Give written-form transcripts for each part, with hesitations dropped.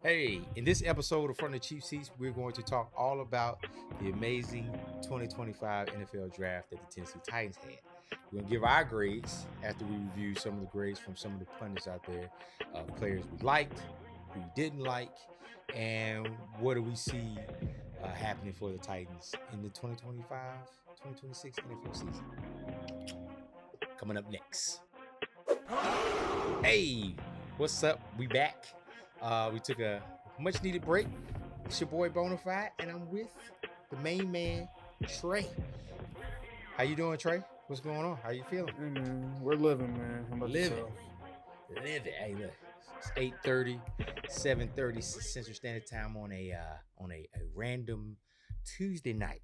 Hey, in this episode of Front of the Cheap Seats, we're going to talk all about the amazing 2025 NFL draft that the Tennessee Titans had. We're going to give our grades after we review some of the grades from some of the pundits out there, players we liked, who we didn't like, and what do we see happening for the Titans in the 2025-2026 NFL season. Coming up next. Hey, what's up? We back. We took a much needed break. It's your boy Bonafide, and I'm with the main man, Tre. How you doing, Tre? What's going on? How you feeling? Hey man, we're living, man. How about Living. yourself? Living. Hey, look. It's 8:30, 7:30 Central Standard Time on a random Tuesday night.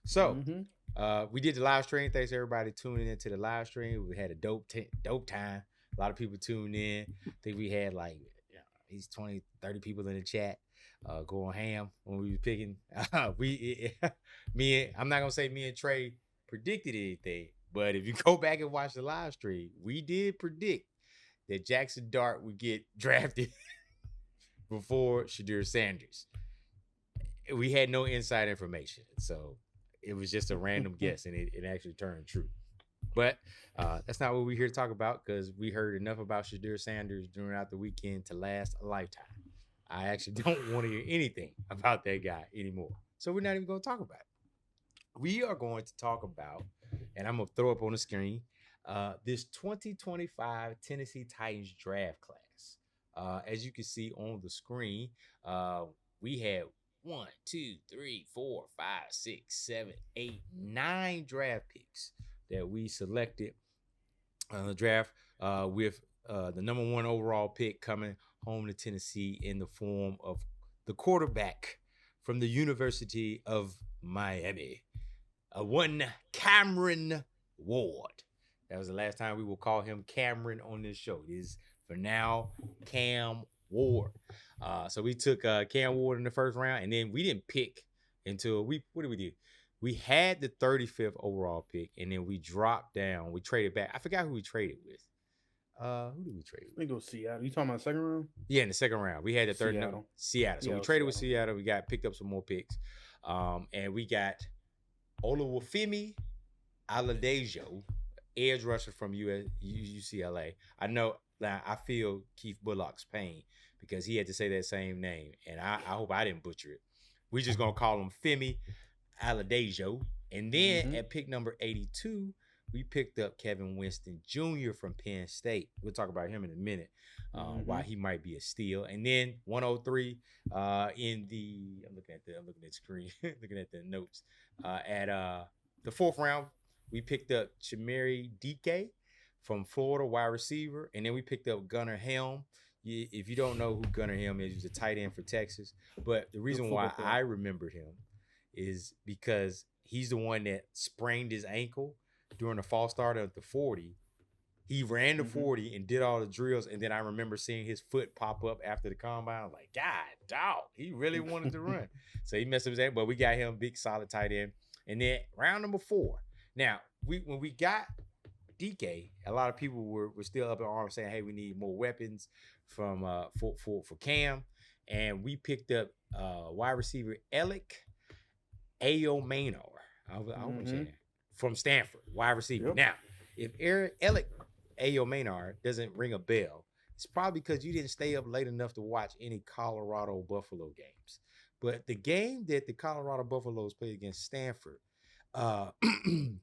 So Mm-hmm. we did the live stream. Thanks everybody tuning into the live stream. We had a dope time. A lot of people tuned in. I think we had like these 20, 30 people in the chat going ham when we were picking. I'm not gonna say me and Tre predicted anything, but if you go back and watch the live stream, we did predict that Jackson Dart would get drafted before Shadur Sanders. We had no inside information, so it was just a random guess, and it actually turned true. But that's not what we're here to talk about, because we heard enough about Shadur Sanders throughout the weekend to last a lifetime. I actually don't want to hear anything about that guy anymore. So we're not even going to talk about it. We are going to talk about, and I'm going to throw up on the screen, this 2025 Tennessee Titans draft class. As you can see on the screen, we had 1, 2, 3, 4, 5, 6, 7, 8, 9 draft picks that we selected on the draft, with the number one overall pick coming home to Tennessee in the form of the quarterback from the University of Miami, one Cameron Ward. That was the last time we will call him Cameron on this show. It is for now Cam Ward. So we took Cam Ward in the first round, and then we didn't pick until what did we do? We had the 35th overall pick, and then we dropped down. We traded back. I forgot who we traded with. Who did we trade I with? think it was Seattle. You talking about second round? Yeah, in the second round, we had the third number, Seattle. Seattle. So Yeah, we it was traded with Seattle. Seattle. We picked up some more picks, and we got Olawufemi Aladejo, edge rusher from UCLA. I know. Now I feel Keith Bullock's pain because he had to say that same name, and I hope I didn't butcher it. We're just gonna call him Femi Aladejo. And then Mm-hmm. at pick number 82, we picked up Kevin Winston Jr. from Penn State. We'll talk about him in a minute, why he might be a steal. And then 103 in the I'm looking at the screen, looking at the notes. At the fourth round, we picked up Chimere Dike from Florida, wide receiver, and then we picked up Gunnar Helm. If you don't know who Gunnar Helm is, he's a tight end for Texas. But the reason why I remembered him is because he's the one that sprained his ankle during the false start at the 40. He ran the 40 and did all the drills, and then I remember seeing his foot pop up after the combine. I was like, God, dog, he really wanted to run. So he messed up his ankle, but we got him big, solid tight end. And then round number 4. Now, when we got DK, a lot of people were still up in arms saying, "Hey, we need more weapons from for Cam," and we picked up wide receiver Alec Ayo Maynard. I hope I'm saying that, from Stanford, wide receiver. Yep. Now, if Alec Ayo Maynard doesn't ring a bell, it's probably because you didn't stay up late enough to watch any Colorado Buffalo games. But the game that the Colorado Buffaloes played against Stanford,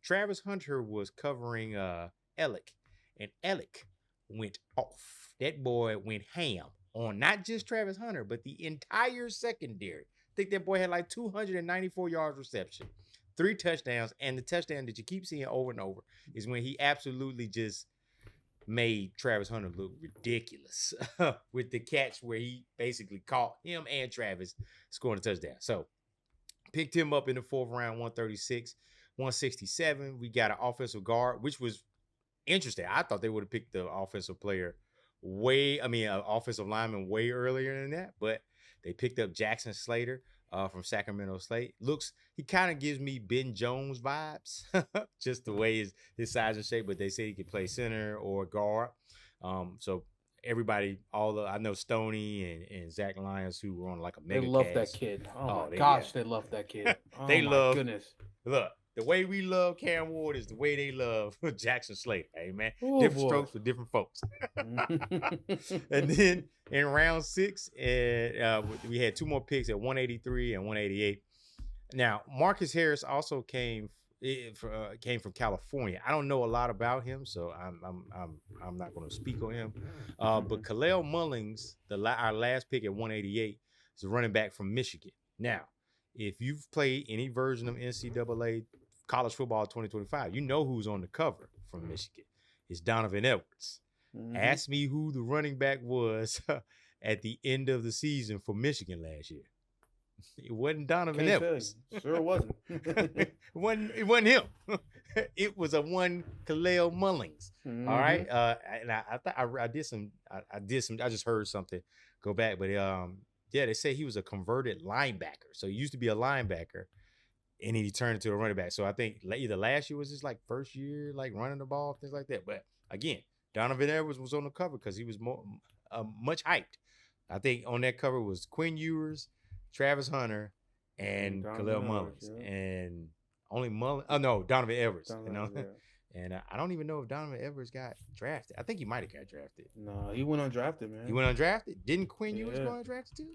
Travis Hunter was covering Alec, and Alec went off. That boy went ham on not just Travis Hunter, but the entire secondary. I think that boy had like 294 yards reception, 3 touchdowns, and the touchdown that you keep seeing over and over is when he absolutely just made Travis Hunter look ridiculous with the catch where he basically caught him and Travis scoring a touchdown. So picked him up in the 4th round, 136, 167. We got an offensive guard, which was interesting. I thought they would have picked the offensive offensive lineman way earlier than that, but they picked up Jackson Slater from Sacramento State. He kind of gives me Ben Jones vibes, just the way his size and shape, but they said he could play center or guard. So everybody, I know Stoney and Zach Lyons, who were on like a They mega love that cast. kid. Oh my They gosh, they love that kid. they Oh my love goodness. look. The way we love Cam Ward is the way they love Jackson Slater. Hey man, Oh different boy. strokes for different folks. And then in round 6, and we had 2 more picks at 183 and 188. Now Marcus Harris also came from California. I don't know a lot about him, so I'm not going to speak on him. But Kalel Mullings, our last pick at 188, is a running back from Michigan. Now, if you've played any version of NCAA college football 2025, you know who's on the cover from Michigan. It's Donovan Edwards. Ask me who the running back was at the end of the season for Michigan last year. It wasn't Donovan Edwards. Sure wasn't. it wasn't him. It was a one Kalel Mullings. All right. And I did some. I just heard something. Go back, but yeah, they say he was a converted linebacker. So he used to be a linebacker, and he turned into a running back. So I think either last year was his like first year, like running the ball, things like that. But again, Donovan Edwards was on the cover because he was much hyped. I think on that cover was Quinn Ewers, Travis Hunter, and Kalel Mullings, and only Mullins. Oh no, Donovan Edwards. And I don't even know if Donovan Edwards got drafted. I think he might have got drafted. No, he went undrafted, man. He went undrafted. Didn't Quinn Ewers go undrafted too?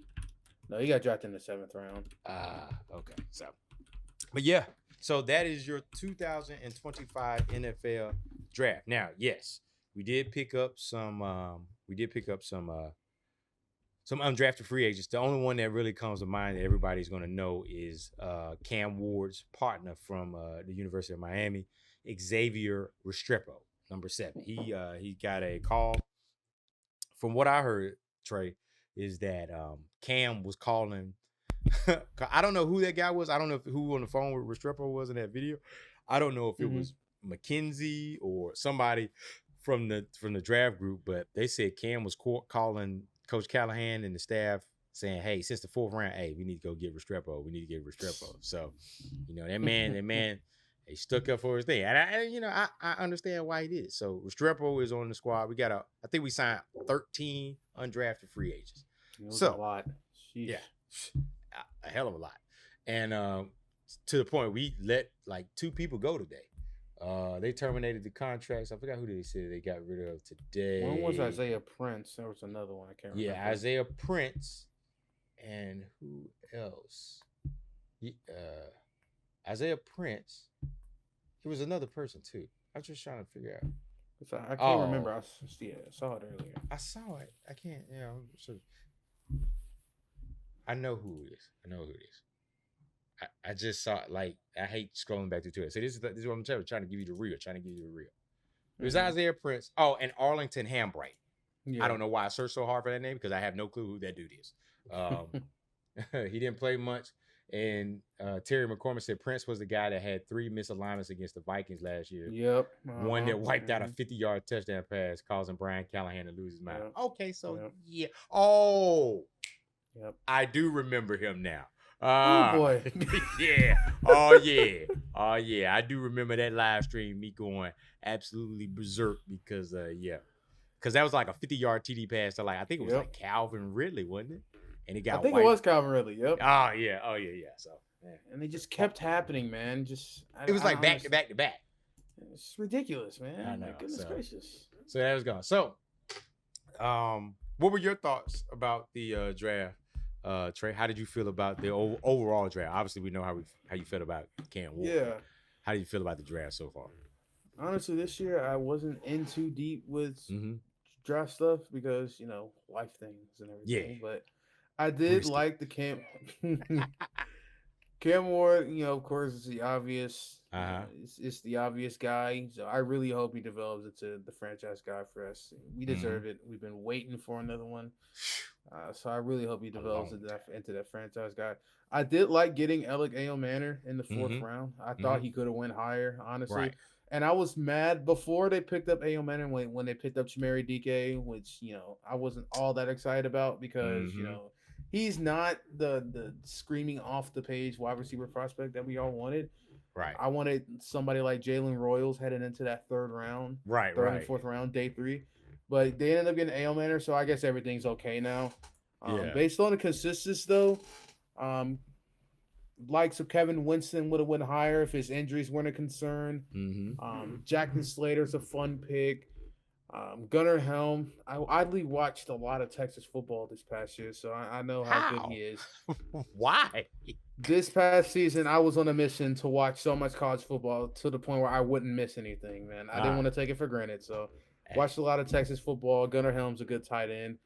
No, he got drafted in the 7th round. Okay. So, but yeah, so that is your 2025 NFL draft. Now, yes, we did pick up some. Some undrafted free agents. The only one that really comes to mind that everybody's going to know is Cam Ward's partner from the University of Miami, Xavier Restrepo, number 7. He got a call. From what I heard, Trey, is that Cam was calling. I don't know who that guy was. I don't know who on the phone with Restrepo was in that video. I don't know if it was McKenzie or somebody from the draft group, but they said Cam was calling Coach Callahan and the staff saying, "Hey, since the 4th round, hey, we need to go get Restrepo. We need to get Restrepo." So, that man, he stuck up for his thing, and I understand why he did it. So Restrepo is on the squad. I think we signed 13 undrafted free agents. So a lot. Sheesh. Yeah, a hell of a lot, and to the point we let like 2 people go today. They terminated the contracts. I forgot who they said they got rid of today. One was Isaiah Prince. There was another one. I can't remember. Yeah, Isaiah Prince. And who else? Isaiah Prince. It was another person too. I'm just trying to figure out. I can't remember. I saw it earlier. I saw it. I can't. I know who it is. I just saw it. Like, I hate scrolling back to Twitter. So this is what I'm trying to give you the real. It was Isaiah Prince. Oh, and Arlington Hambright. Yeah. I don't know why I searched so hard for that name because I have no clue who that dude is. He didn't play much. And Terry McCormick said Prince was the guy that had 3 misalignments against the Vikings last year. Yep. One that wiped out a 50-yard touchdown pass, causing Brian Callahan to lose his mind. Yep. Okay, so yeah. Oh, yep. I do remember him now. Oh boy. Yeah. Oh yeah. I do remember that live stream, me going absolutely berserk because because that was like a 50-yard TD pass to I think it was like Calvin Ridley, wasn't it? And he got. I think it was Calvin Ridley. Yep. Oh yeah. So. Man. And they just kept happening, man. It was like back to back to back. It's ridiculous, man. I know. My goodness gracious. So that was gone. So, what were your thoughts about the draft? Trey, how did you feel about the overall draft? Obviously, we know how you felt about Cam Ward. Yeah. How do you feel about the draft so far? Honestly, this year I wasn't in too deep with draft stuff because life things and everything. Yeah. But I did like the Cam Ward. Of course, it's the obvious. It's the obvious guy. So I really hope he develops into the franchise guy for us. We deserve it. We've been waiting for another one. So I really hope he develops into that franchise guy. I did like getting Alec Manor in the 4th round. I thought he could have went higher, honestly. Right. And I was mad before they picked up Manor when they picked up Chimere Dike, which I wasn't all that excited about because he's not the screaming off the page wide receiver prospect that we all wanted. Right. I wanted somebody like Jalen Royals heading into that 3rd round. Right. Third and 4th round, day 3. but they ended up getting A.O. Manor, so I guess everything's okay now. Yeah. Based on the consistency, though, um, likes of Kevin Winston would have went higher if his injuries weren't a concern. Jackson Slater's a fun pick. Gunnar Helm. I oddly watched a lot of Texas football this past year, so I know how good he is. Why? This past season, I was on a mission to watch so much college football to the point where I wouldn't miss anything, man. I didn't want to take it for granted, so watched a lot of Texas football. Gunnar Helm's a good tight end.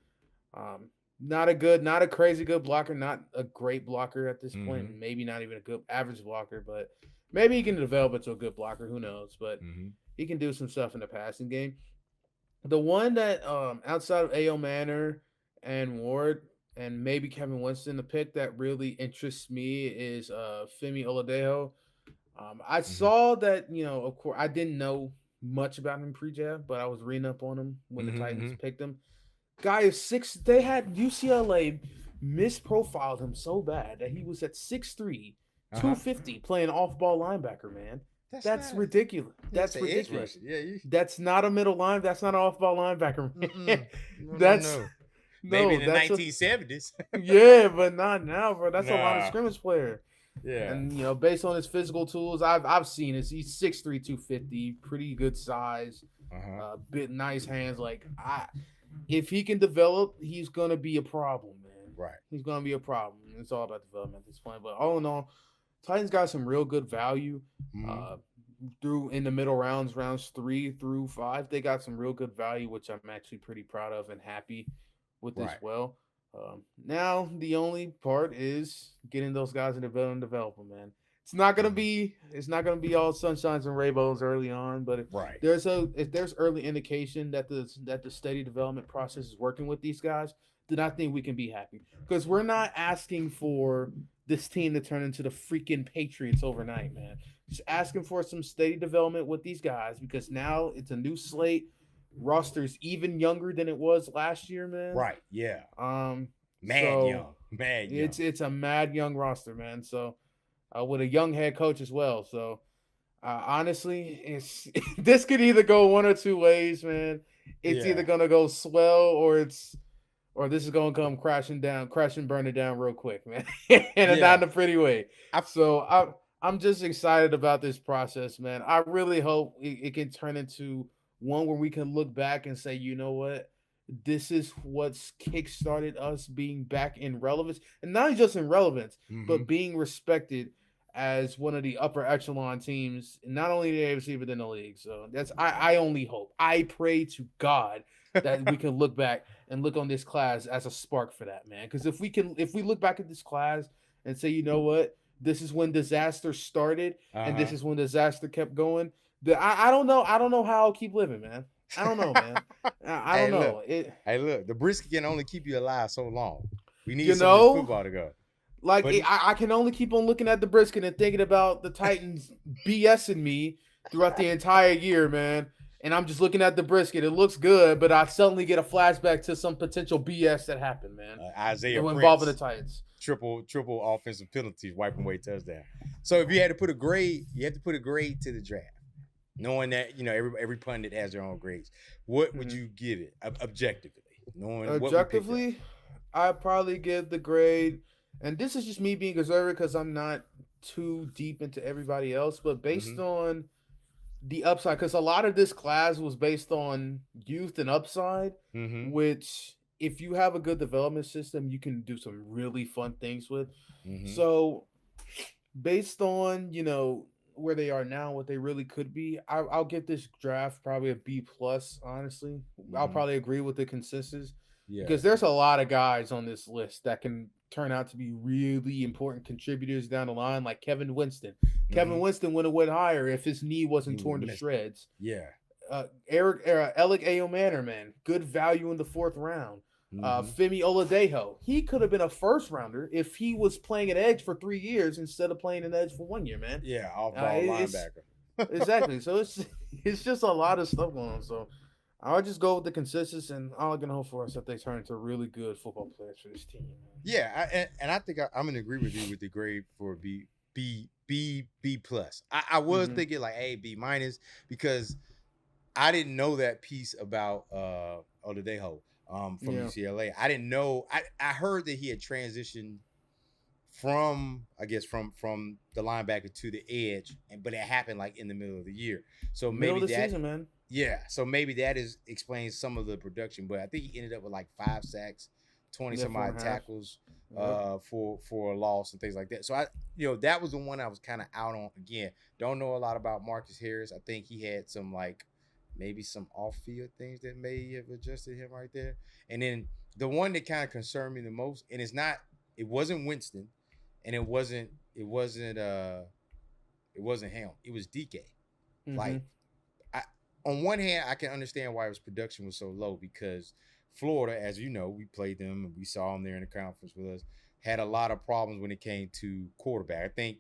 Not a crazy good blocker, not a great blocker at this point. Maybe not even a good average blocker, but maybe he can develop into a good blocker. Who knows? But he can do some stuff in the passing game. The one that outside of A.O. Manor and Ward and maybe Kevin Winston, the pick that really interests me is Femi Oladejo. I saw that, of course, I didn't know much about him pre-jab, but I was reading up on him when the Titans picked him. Guy is 6. They had UCLA misprofiled him so bad that he was at 6'3", 250, playing off-ball linebacker, man. That's ridiculous. That's ridiculous. Yeah, that's not a middle line. That's not an off-ball linebacker. No. Maybe in the 1970s. Yeah, but not now, bro. That's a line of scrimmage player. Yeah. And based on his physical tools, I've seen this. He's 6'3", 250, pretty good size, bit nice hands. If he can develop, he's gonna be a problem, man. Right. He's gonna be a problem. It's all about development at this point. But all in all, Titans got some real good value. Through in the middle rounds 3 through 5, they got some real good value, which I'm actually pretty proud of and happy with as well. Now the only part is getting those guys in development, man. It's not gonna be all sunshines and rainbows early on, but if there's early indication that the steady development process is working with these guys, then I think we can be happy because we're not asking for this team to turn into the freaking Patriots overnight, man. Just asking for some steady development with these guys because now it's a new slate. Roster's even younger than it was last year, man. Right. Yeah. Mad young. It's a mad young roster, man. So with a young head coach as well. So honestly, this could either go one or two ways, man. It's either gonna go swell or this is gonna come crashing, burning down real quick, man. And not in a pretty way. I'm just excited about this process, man. I really hope it can turn into one where we can look back and say, you know what? This is what's kickstarted us being back in relevance. And not just in relevance, but being respected as one of the upper echelon teams, not only in the AFC, but in the league. So I only hope. I pray to God that we can look back and look on this class as a spark for that, man. Because if we look back at this class and say, you know what? This is when disaster started, and this is when disaster kept going. I don't know. I don't know how I'll keep living, man. I don't know, man. I don't know. Look, the brisket can only keep you alive so long. We need some football to go. I can only keep on looking at the brisket and thinking about the Titans BSing me throughout the entire year, man. And I'm just looking at the brisket. It looks good, but I suddenly get a flashback to some potential BS that happened, man. Isaiah Prince involving the Titans. Triple offensive penalties, wiping away touchdown. So if you had to put a grade, you have to put a grade to the draft, knowing that every pundit has their own grades. What would you give it objectively? Objectively, I'd probably give the grade, and this is just me being conservative because I'm not too deep into everybody else, but based on the upside, because a lot of this class was based on youth and upside, which if you have a good development system, you can do some really fun things with. So based on, where they are now, what they really could be, I'll give this draft probably a B+, honestly. I'll probably agree with the consensus. Because there's a lot of guys on this list that can turn out to be really important contributors down the line, like Kevin Winston. Kevin Winston would have went higher if his knee wasn't torn to shreds. Alec A.O. Manor, man, good value in the 4th round. Femi Oladejo, he could have been a first rounder if he was playing an edge for 3 years instead of playing an edge for 1 year, man. Off-ball linebacker. Exactly. So it's just a lot of stuff going on. So I'll just go with the consensus, and all I can hope for is that they turn into really good football players for this team. And I think I'm gonna agree with you with the grade for B+. I was thinking like A, B- because I didn't know that piece about Oladipo from Yeah. UCLA. I didn't know. I heard that he had transitioned from I guess from the linebacker to the edge, but it happened like in the middle of the year. So Middle of maybe the that season, man. yeah, so maybe that is explains some of the production. But I think he ended up with like 5 sacks, 20 Yeah, some four and odd a half. tackles Yep. for a loss and things like that. So I that was the one I was kind of out on. Again, don't know a lot about Marcus Harris. I think he had some like maybe some off field things that may have adjusted him right there. And then the one that kind of concerned me the most, and it wasn't Winston, and it wasn't him. It was DK. Mm-hmm. Like I, on one hand, I can understand why his production was so low because Florida, as you know, we played them and we saw them there in the conference with us, had a lot of problems when it came to quarterback. I think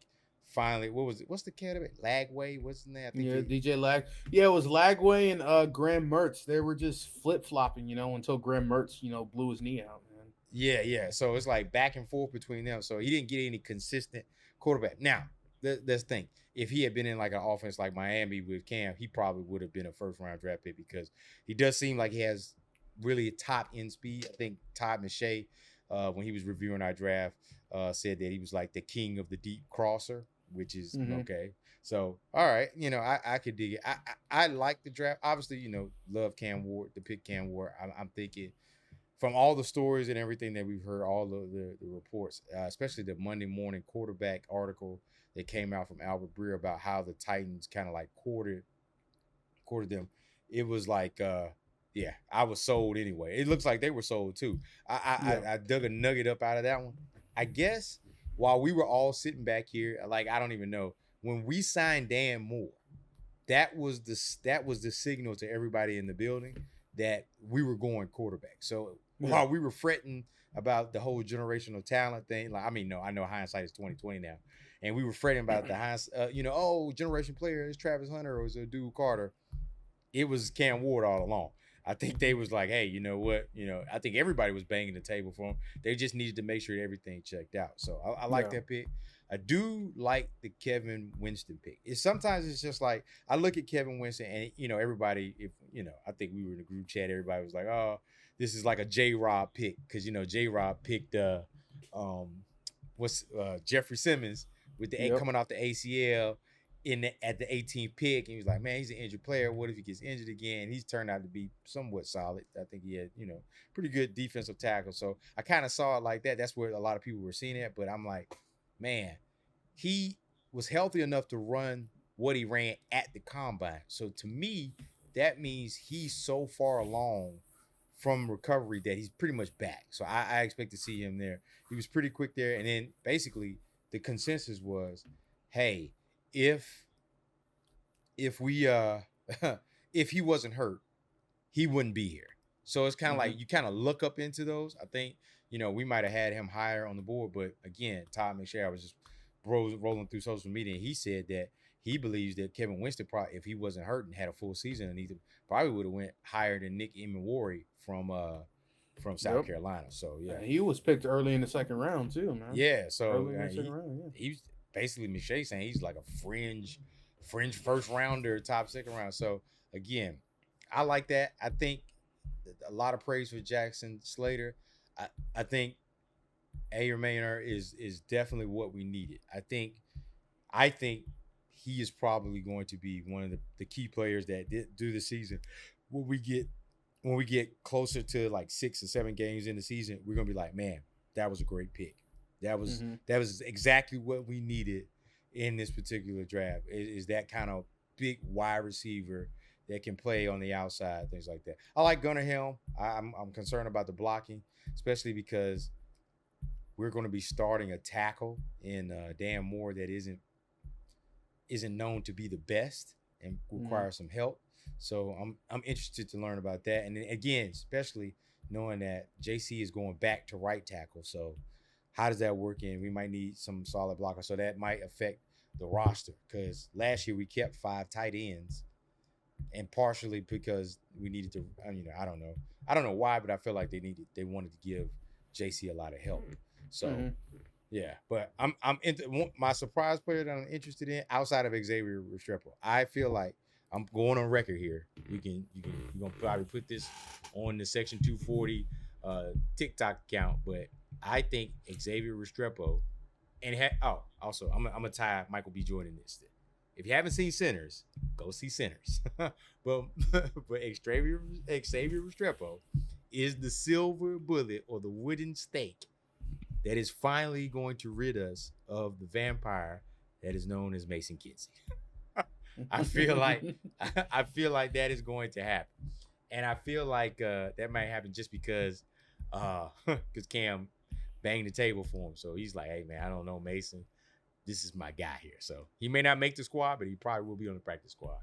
finally, what was it? What's the quarterback? Lagway, wasn't that? I think Yeah, they. DJ Lag. Yeah, it was Lagway and Graham Mertz. They were just flip flopping, until Graham Mertz, blew his knee out, man. Yeah. So it's like back and forth between them. So he didn't get any consistent quarterback. Now, let's think. If he had been in like an offense like Miami with Cam, he probably would have been a first round draft pick because he does seem like he has really top end speed. I think Todd McShay, when he was reviewing our draft, said that he was like the king of the deep crosser, which is Mm-hmm. okay. So, all right, I could dig it. I like the draft. Obviously, love Cam Ward, the pick Cam Ward. I'm thinking from all the stories and everything that we've heard, all the reports, especially the Monday morning quarterback article that came out from Albert Breer about how the Titans kind of like quartered them. It was like, yeah, I was sold anyway. It looks like they were sold too. I, Yeah. I dug a nugget up out of that one. I guess while we were all sitting back here, like I don't even know when we signed Dan Moore, that was the signal to everybody in the building that we were going quarterback. So Yeah. while we were fretting about the whole generational talent thing, like I mean, no, I know hindsight is 2020 now, and we were fretting about the generation player is Travis Hunter or is it Dude Carter. It was Cam Ward all along. I think they was like, hey, you know what? I think everybody was banging the table for him. They just needed to make sure everything checked out. So I like Yeah. that pick. I do like the Kevin Winston pick. Sometimes it's just like I look at Kevin Winston and everybody, if I think we were in a group chat, everybody was like, oh, this is like a J Rob pick because J Rob picked Jeffrey Simmons with the Yep. coming off the ACL at the 18th pick, and he was like, "Man, he's an injured player. What if he gets injured again?" He's turned out to be somewhat solid. I think he had, pretty good defensive tackle. So I kind of saw it like that. That's where a lot of people were seeing it. But I'm like, man, he was healthy enough to run what he ran at the combine. So to me, that means he's so far along from recovery that he's pretty much back. So I expect to see him there. He was pretty quick there, and then basically the consensus was, hey, if we if he wasn't hurt, he wouldn't be here. So it's kind of Mm-hmm. like you kind of look up into those. I think we might have had him higher on the board, but again, Todd McShay, I was just rolling through social media, and he said that he believes that Kevin Winston probably, if he wasn't hurt and had a full season, and he probably would have went higher than Nick Emmanwori from South Yep. Carolina. So yeah, And he was picked early in the second round too, man. yeah. So Early in the second round. Yeah. he's basically McShay saying he's like a fringe first rounder, top second round. So again, I like that. I think a lot of praise for Jackson Slater. I think A. Maynard is definitely what we needed. I think he is probably going to be one of the key players that do the season. When we get closer to like 6 or 7 games in the season, we're gonna be like, man, that was a great pick. That was Mm-hmm. that was exactly what we needed in this particular draft. Is that kind of big wide receiver that can play on the outside, things like that. I like Gunnar Helm. I'm concerned about the blocking, especially because we're going to be starting a tackle in Dan Moore that isn't known to be the best and Mm-hmm. requires some help. So I'm interested to learn about that. And then again, especially knowing that JC is going back to right tackle. So how does that work in? We might need some solid blockers. So that might affect the roster because last year we kept 5 tight ends, and partially because we needed to. I don't know why, but I feel like they wanted to give JC a lot of help. So Mm-hmm. yeah, but my surprise player that I'm interested in outside of Xavier Restrepo. I feel like I'm going on record here. You're gonna probably put this on the Section 240 TikTok account, but I think Xavier Restrepo also I'm gonna tie Michael B. Jordan in this. If you haven't seen Sinners, go see Sinners. but Xavier Restrepo is the silver bullet or the wooden stake that is finally going to rid us of the vampire that is known as Mason Kinsey. I feel like that is going to happen, and I feel like that might happen just because Cam banged the table for him. So he's like, "Hey man, I don't know Mason. This is my guy here." So he may not make the squad, but he probably will be on the practice squad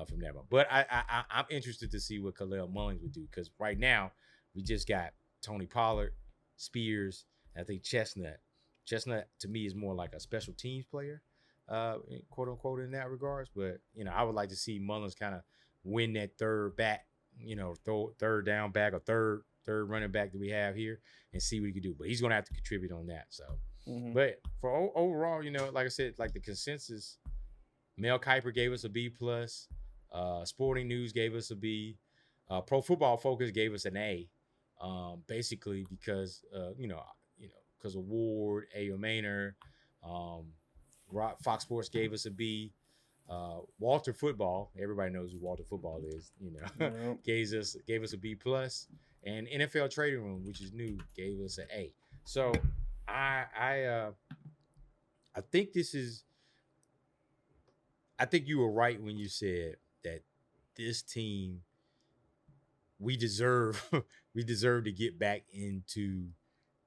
from that one. But I'm interested to see what Khalil Mullins would do because right now we just got Tony Pollard, Spears, and I think Chestnut. Chestnut to me is more like a special teams player, quote unquote, in that regards. But I would like to see Mullins kind of win that third back, third down back or third running back that we have here and see what he can do. But he's gonna have to contribute on that. So, but for overall, like I said, like the consensus, Mel Kiper gave us a B plus. Sporting News gave us a B. Pro Football Focus gave us an A. Basically because because of Ward, A.O. Maynard, Fox Sports gave us a B. Walter Football, everybody knows who Walter Football is, gave us a B plus, and NFL Trading Room, which is new, gave us an A. So I think I think you were right when you said that this team we deserve to get back into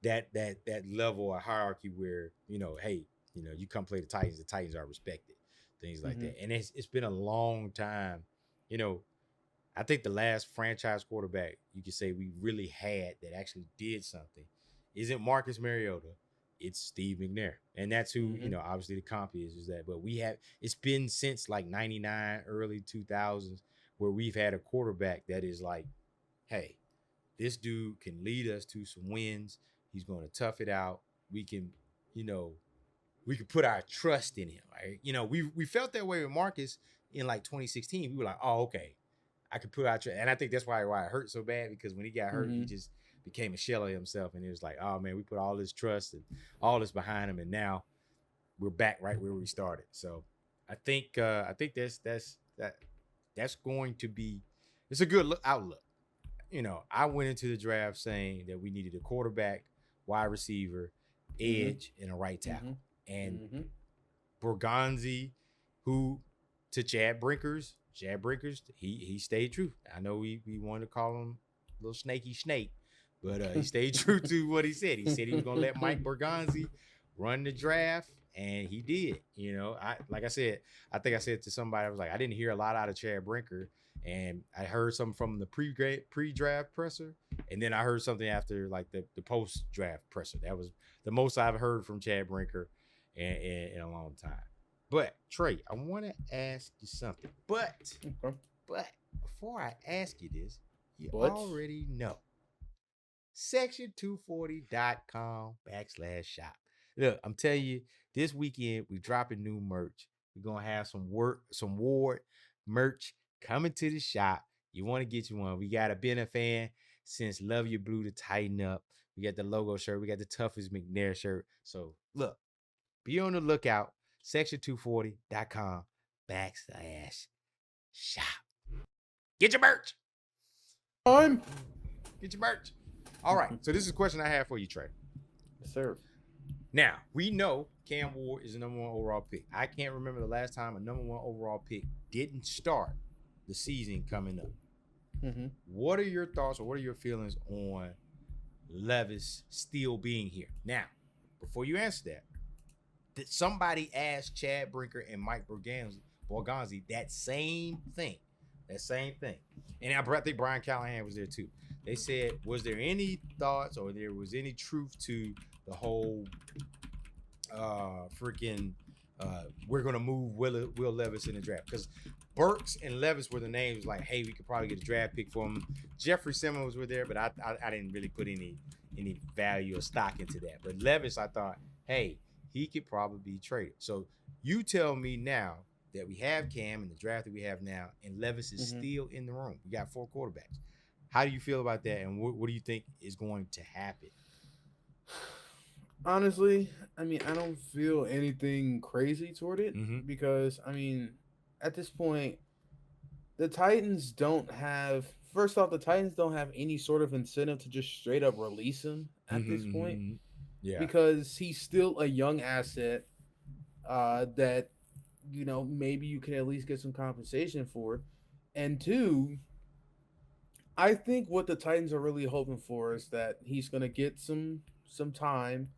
that level of hierarchy where hey, you come play the Titans are respected, things like that. And it's been a long time. I think the last franchise quarterback you could say we really had that actually did something isn't Marcus Mariota, it's Steve McNair, and that's who obviously the comp is that. But it's been since like 99, early 2000s where we've had a quarterback that is like, hey, this dude can lead us to some wins. He's going to tough it out. We can put our trust in him. Right? We felt that way with Marcus in like 2016. We were like, oh, okay, I could put our trust. And I think that's why it hurt so bad, because when he got hurt, he just became a shell of himself. And it was like, oh man, we put all this trust and all this behind him, and now we're back right where we started. So I think that's going to be, it's a good outlook. I went into the draft saying that we needed a quarterback, wide receiver, edge, and a right tackle. And Borgonzi, who to Chad Brinkers, he stayed true. I know we wanted to call him a little snaky snake, but he stayed true to what he said. He said he was going to let Mike Borgonzi run the draft, and he did. Like I said, I think I said to somebody, I was like, I didn't hear a lot out of Chad Brinker. And I heard something from the pre-draft presser, and then I heard something after like the post-draft presser. That was the most I've heard from Chad Brinker in a long time. But Trey, I want to ask you something. But before I ask you this, you already know. Section240.com/shop. Look, I'm telling you, this weekend we dropping new merch. We're gonna have some Ward merch coming to the shop. You want to get you one. We got a been a fan since Love Your Blue to tighten up. We got the logo shirt. We got the toughest McNair shirt. So look, be on the lookout. Section240.com/shop. Get your merch. Get your merch. All right. So this is a question I have for you, Trey. Yes, sir. Now, we know Cam Ward is the number one overall pick. I can't remember the last time a number one overall pick didn't start the season coming up. What are your thoughts or what are your feelings on Levis still being here? Now, before you answer that, did somebody ask Chad Brinker and Mike Borgonzi that same thing? And I think Brian Callahan was there too. They said, was there any thoughts or there was any truth to the whole we're going to move Will Levis in the draft? Because Burks and Levis were the names like, hey, we could probably get a draft pick for him. Jeffrey Simmons were there, but I didn't really put any value or stock into that. But Levis, I thought, hey, he could probably be traded. So you tell me now that we have Cam and the draft that we have now, and Levis is still in the room. We got 4 quarterbacks. How do you feel about that, and what do you think is going to happen? Honestly, I mean, I don't feel anything crazy toward it Mm-hmm. because, I mean, at this point, the Titans don't have. First off, the Titans don't have any sort of incentive to just straight up release him at this Mm-hmm, point mm-hmm. Yeah. because he's still a young asset that maybe you can at least get some compensation for. And two, I think what the Titans are really hoping for is that he's going to get some time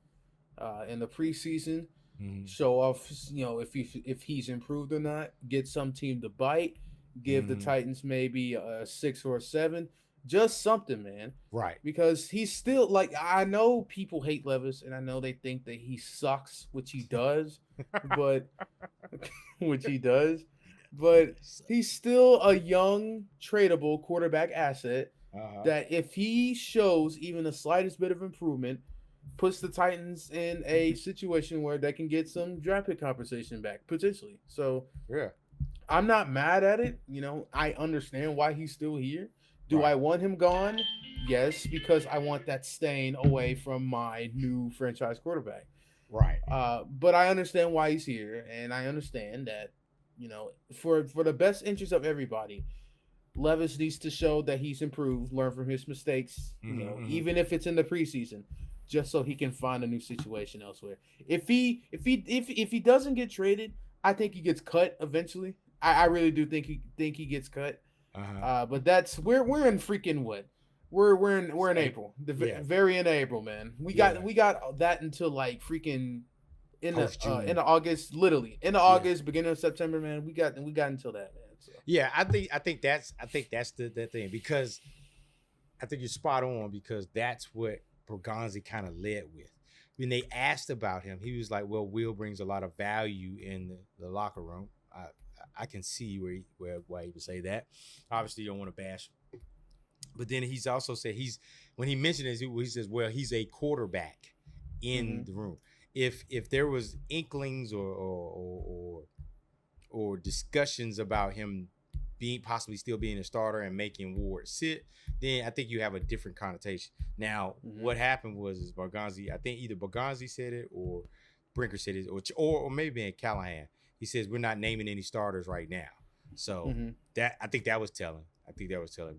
in the preseason, Mm-hmm. show off, if he's improved or not, get some team to bite, give the Mm-hmm. Titans maybe a 6 or 7, just something, man. Right. Because he's still like, I know people hate Levis and I know they think that he sucks, which he does, but which he does, but he's still a young tradable quarterback asset Uh-huh. that if he shows even the slightest bit of improvement puts the Titans in a situation where they can get some draft pick compensation back potentially. So Yeah. I'm not mad at it. I understand why he's still here. Do Right. I want him gone? Yes, because I want that stain away from my new franchise quarterback. Right. But I understand why he's here, and I understand that for the best interest of everybody, Levis needs to show that he's improved, learn from his mistakes, Mm-hmm. even if it's in the preseason, just so he can find a new situation elsewhere. If he doesn't get traded, I think he gets cut eventually. I really do think he gets cut. Uh-huh. But that's we're in freaking what? We're in April. Yeah. Very in April, man. We got that until like freaking Post in June. the August, literally in the Yeah. August, beginning of September, man. We got until that, man. So. Yeah, I think that's the thing, because I think you're spot on, because that's what Bergonzi kind of led with. When they asked about him, he was like, "Well, Will brings a lot of value in the locker room." I can see why he would say that. Obviously, you don't want to bash, but then he's also said when he mentioned this, he says, "Well, he's a quarterback in the room." If there was inklings or discussions about him being possibly still being a starter and making Ward sit, then I think you have a different connotation. Now, what happened was Bergonzi, I think either Bergonzi said it or Brinker said it, or maybe in Callahan. He says we're not naming any starters right now. So that I think that was telling.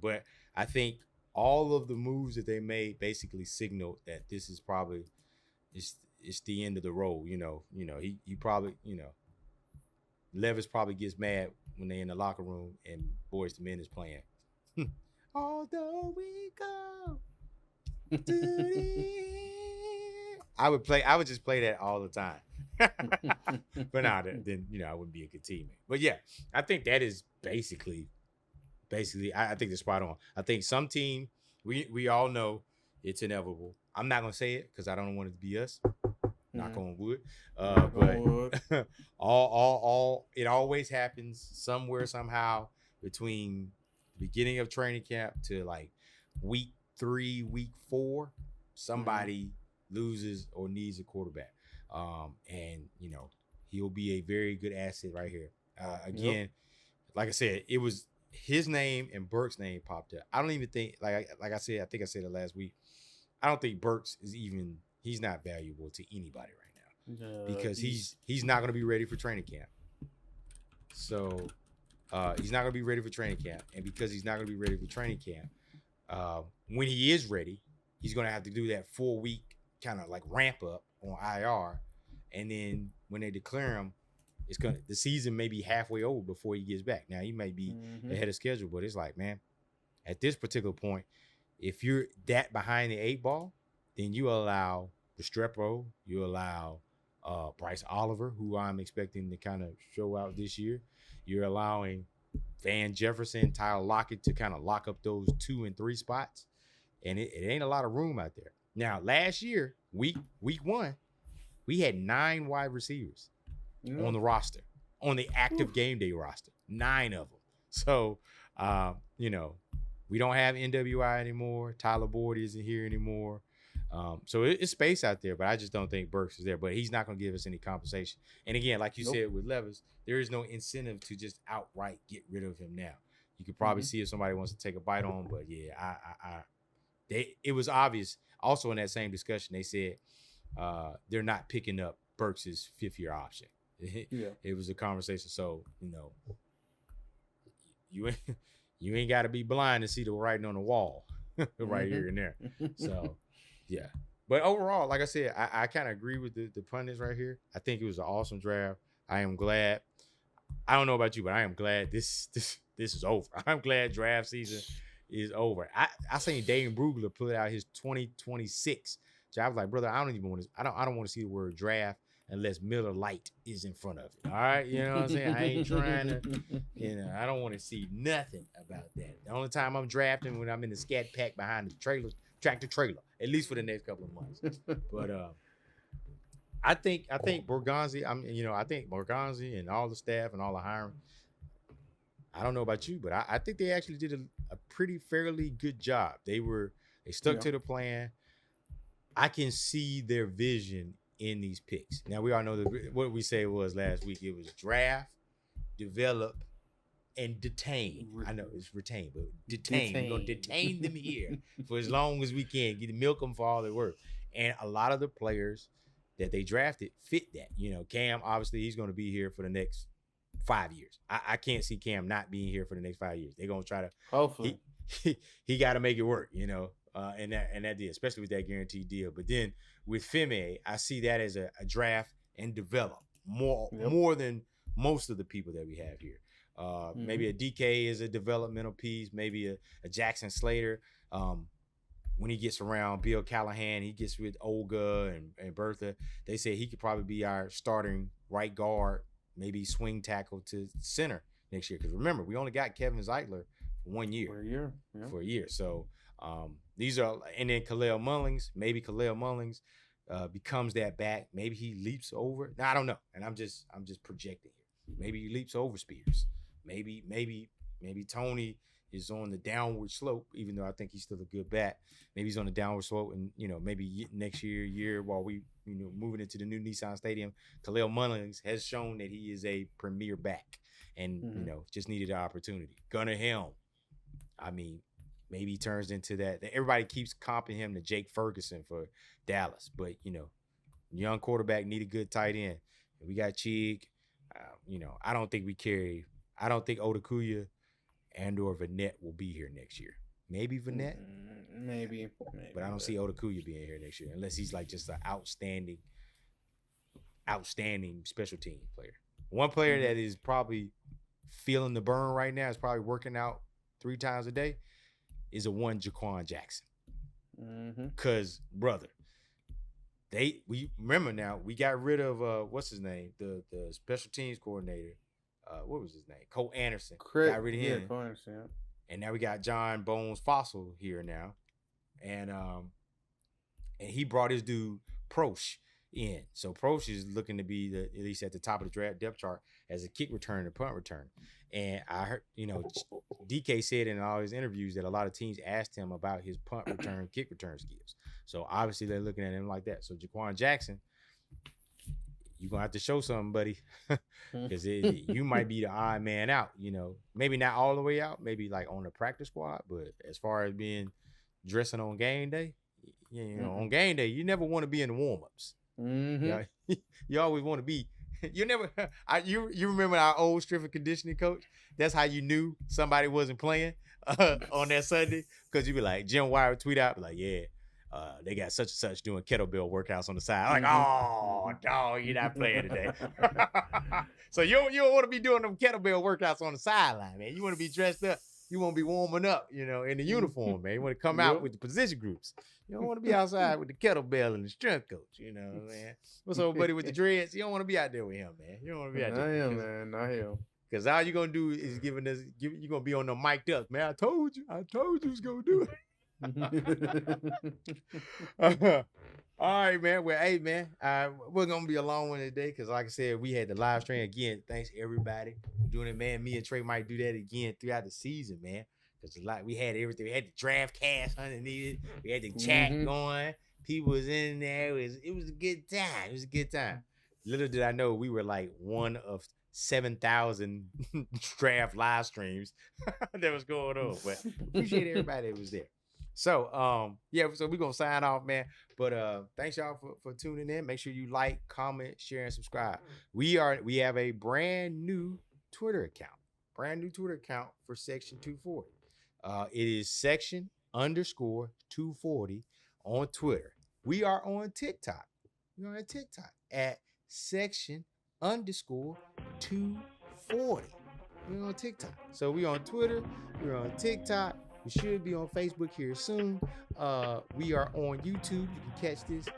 But I think all of the moves that they made basically signaled that this is probably it's the end of the road. He probably Levis probably gets mad when they in the locker room and Boys to Men is playing. Although we go to the I would just play that all the time. But nah, then I wouldn't be a good teammate. But yeah, I think that is basically I think they're spot on. I think some team we all know it's inevitable. I'm not gonna say it because I don't want it to be us. Knock on wood. But all it always happens somewhere somehow between the beginning of training camp to like week 3, week 4, somebody loses or needs a quarterback. And he'll be a very good asset right here. Again, like I said, it was his name and Burke's name popped up. I don't even think like I said, I think I said it last week. I don't think Burks he's not valuable to anybody right now because he's not going to be ready for training camp. So he's not going to be ready for training camp, and because he's not going to be ready for training camp, when he is ready, he's going to have to do that 4-week kind of like ramp up on IR, and then when they declare him, the season may be halfway over before he gets back. Now he may be ahead of schedule, but it's like, man, at this particular point, if you're that behind the 8 ball, then you allow Restrepo, you allow Bryce Oliver, who I'm expecting to kind of show out this year. You're allowing Van Jefferson, Tyler Lockett to kind of lock up those 2 and 3 spots. And it ain't a lot of room out there. Now, last year, week 1, we had 9 wide receivers on the roster, on the active game day roster, 9 of them. So, we don't have NWI anymore. Tyler Boyd isn't here anymore. So it's space out there, but I just don't think Burks is there. But he's not going to give us any compensation. And again, like you said with Levis, there is no incentive to just outright get rid of him now. You could probably see if somebody wants to take a bite on, but yeah, it was obvious. Also in that same discussion, they said they're not picking up Burks's 5th-year option. It was a conversation. So you ain't got to be blind to see the writing on the wall right here and there. So yeah, but overall, like I said, I kind of agree with the pundits right here. I think it was an awesome draft. I am glad. I don't know about you, but I am glad this is over. I'm glad draft season is over. I seen Dane Brugler put out his 2026. So I was like, brother, I don't even want to. I don't want to see the word draft unless Miller Lite is in front of it. All right, you know what I'm saying? I ain't trying to. I don't want to see nothing about that. The only time I'm drafting when I'm in the scat pack behind the tractor trailer, at least for the next couple of months. But I think Borgonzi. I think Borgonzi and all the staff and all the hiring. I don't know about you, but I think they actually did a pretty fairly good job. They stuck to the plan. I can see their vision in these picks. Now we all know what we said was last week. It was draft, develop, and detain. I know it's retain, but detain. We're gonna detain them here for as long as we can. Milk them for all they're worth. And a lot of the players that they drafted fit that. Cam, obviously, he's going to be here for the next 5 years. I can't see Cam not being here for the next 5 years. They're going to try to. Hopefully. He got to make it work, and that did, especially with that guaranteed deal. But then with Femi, I see that as a draft and develop more than most of the people that we have here. Maybe a DK is a developmental piece. Maybe a Jackson Slater. When he gets around Bill Callahan, he gets with Olga and Bertha. They say he could probably be our starting right guard, maybe swing tackle to center next year. Because remember, we only got Kevin Zeitler for 1 year. For a year. So these are, and then Khalil Mullings. Maybe Khalil Mullings becomes that back. Maybe he leaps over. Now I don't know, and I'm just projecting here. Maybe he leaps over Spears. Maybe Tony is on the downward slope, even though I think he's still a good back. Maybe he's on the downward slope, and maybe next year while we moving into the new Nissan Stadium, Khalil Mullings has shown that he is a premier back, and just needed an opportunity. Gunnar Helm, I mean, maybe he turns into that. Everybody keeps comping him to Jake Ferguson for Dallas, but young quarterback need a good tight end. We got Chig. I don't think Odakuya and or Vanette will be here next year. Maybe Vanette. Maybe. But I don't see Odakuya being here next year unless he's like just an outstanding special team player. One player that is probably feeling the burn right now, is probably working out 3 times a day, is Jaquan Jackson. Because, brother, we remember now, we got rid of what's his name? The special teams coordinator. What was his name? Cole Anderson. Got rid of him. Cole Anderson, yeah. And now we got John Bones Fossil here now. And he brought his dude Prosh in. So Prosh is looking to be at least at the top of the draft depth chart as a kick return and punt return. And I heard, DK said in all his interviews that a lot of teams asked him about his punt return, kick return skills. So obviously they're looking at him like that. So Jaquan Jackson, you're going to have to show something, buddy, because you might be the odd man out, maybe not all the way out, maybe like on the practice squad, but as far as being dressing on game day, on game day, you never want to be in the warm-ups. You always want to be, you remember our old strength and conditioning coach? That's how you knew somebody wasn't playing on that Sunday, because you'd be like, Jim Wire would tweet out, like, yeah, they got such and such doing kettlebell workouts on the side. I'm like, oh, dog, you're not playing today. So you don't want to be doing them kettlebell workouts on the sideline, man. You want to be dressed up. You want to be warming up, in the uniform, man. You want to come out with the position groups. You don't want to be outside with the kettlebell and the strength coach, man. What's up, buddy, with the dreads? You don't want to be out there with him, man. You don't want to be out there. Not him. Because all you're going to do is you're going to be on the mic'd up, man. I told you was going to do it. All right, man. Well, hey, man, we're gonna be a long one today because, like I said, we had the live stream again. Thanks everybody for doing it, man. Me and Trey might do that again throughout the season, man. Because we had everything. We had the draft cast underneath it. We had the chat going. People was in there. It was a good time. It was a good time. Little did I know we were like one of 7,000 draft live streams that was going on. But appreciate everybody that was there. So yeah, so we're gonna sign off, man. But thanks y'all for tuning in. Make sure you like, comment, share, and subscribe. We have a brand new Twitter account. Brand new Twitter account for Section 240. It is section_240 on Twitter. We are on TikTok. We're on TikTok at section_240. We're on TikTok. So we on Twitter. We're on TikTok. We should be on Facebook here soon. We are on YouTube. You can catch this.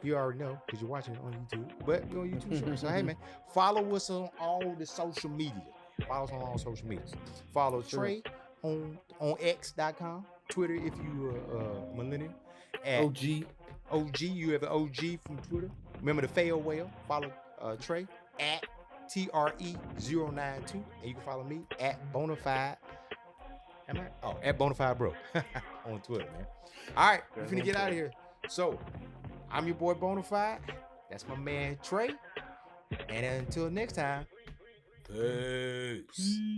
You already know because you're watching it on YouTube. But we're on YouTube Short. So hey man, follow us on all the social media. Follow us on all social medias. Follow Tre on X.com. Twitter if you a millennial. At OG. You have an OG from Twitter. Remember the fail whale. Follow Tre at TRE092. And you can follow me at Bonafide. Am I? Oh, at Bonafide Bro on Twitter, man. All right, we're finna get out of here. So, I'm your boy Bonafide. That's my man Tre. And until next time, peace.